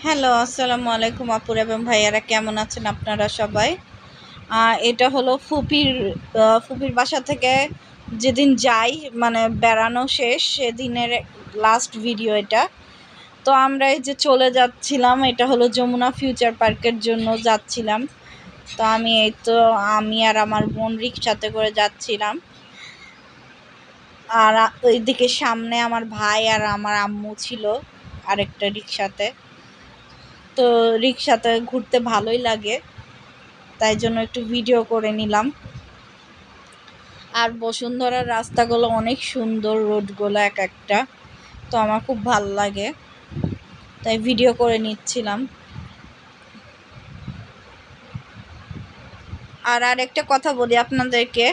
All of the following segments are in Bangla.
হ্যালো, আসসালামু আলাইকুম আপুরা এবং ভাইয়ারা, কেমন আছেন আপনারা সবাই? এটা হলো ফুপির বাসা থেকে যেদিন যাই, মানে বেড়ানো শেষ সেদিনের লাস্ট ভিডিও এটা। তো আমরা এই যে চলে যাচ্ছিলাম, এটা হলো যমুনা ফিউচার পার্কের জন্য যাচ্ছিলাম। তো আমি আর আমার বোন রিকশাতে করে যাচ্ছিলাম। আর ওইদিকে সামনে আমার ভাই আর আমার আম্মু ছিল আরেকটা রিকশাতে। তো রিকশাতে ঘুরতে ভালোই লাগে, তাই জন্য একটু ভিডিও করে নিলাম। আর বসুন্ধরার রাস্তাগুলো অনেক সুন্দর, রোডগুলো এক একটা, তো আমার খুব ভালো লাগে, তাই ভিডিও করে নিচ্ছিলাম। আর একটা কথা বলি আপনাদেরকে,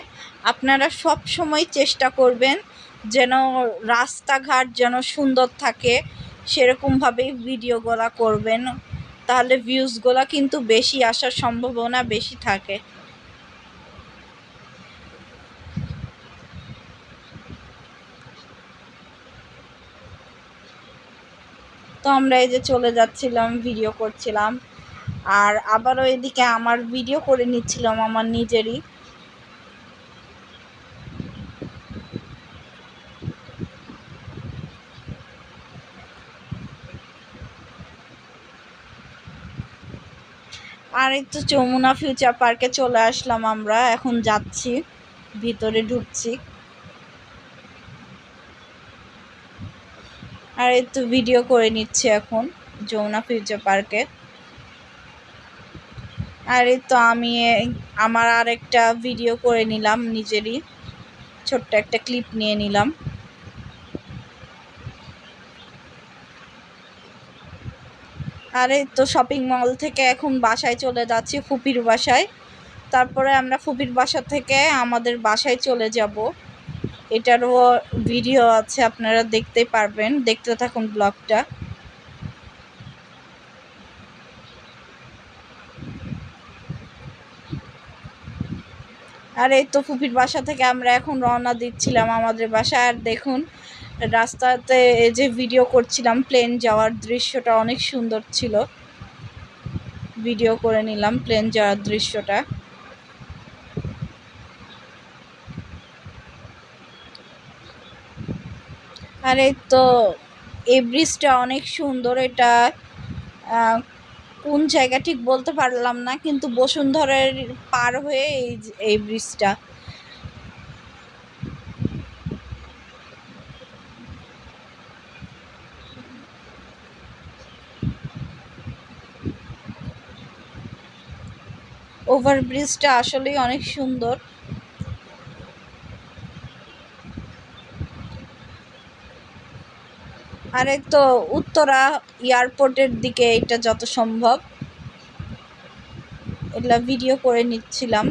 আপনারা সব সময় চেষ্টা করবেন যেন রাস্তাঘাট যেন সুন্দর থাকে, সেরকমভাবেই ভিডিওগুলো করবেন, তাহলে ভিউজগুলো কিন্তু বেশি আসার সম্ভাবনা বেশি থাকে। তো আমরা এই যে চলে যাচ্ছিলাম, ভিডিও করছিলাম, আর আবারও এদিকে আমার ভিডিও করে নিচ্ছিলাম আমার নিজেরই। আর এই তো যমুনা ফিউচার পার্কে চলে আসলাম, আমরা এখন যাচ্ছি, ভিতরে ঢুকছি। আর এই তো ভিডিও করে নিচ্ছি এখন যমুনা ফিউচার পার্কে। আর এই তো আমি আমার আরেকটা ভিডিও করে নিলাম, নিজেরই ছোট্ট একটা ক্লিপ নিয়ে নিলাম। আর এই তো শপিং মল থেকে এখন বাসায় চলে যাচ্ছি, ফুপির বাসায়। তারপরে আমরা ফুপির বাসা থেকে আমাদের বাসায় চলে যাব, এটারও ভিডিও আছে, আপনারা দেখতেই পারবেন, দেখতে থাকুন ব্লগটা। আর এই তো ফুপির বাসা থেকে আমরা এখন রওনা দিচ্ছিলাম আমাদের বাসায়। আর দেখুন রাস্তাতে যে ভিডিও করছিলাম, প্লেন যাওয়ার দৃশ্যটা অনেক সুন্দর ছিল, ভিডিও করে নিলাম প্লেন যাওয়ার দৃশ্যটা। আর এই তো এই ব্রিজটা অনেক সুন্দর, এটা কোন জায়গা ঠিক বলতে পারলাম না, কিন্তু বসুন্ধরার পার হয়ে এই ব্রিজটা। ওভারব্রিজটা আসলেই অনেক সুন্দর। আর এই তো উত্তরা এয়ারপোর্টের দিকে এটা যত সম্ভব এগুলা ভিডিও করে নিচ্ছিলাম।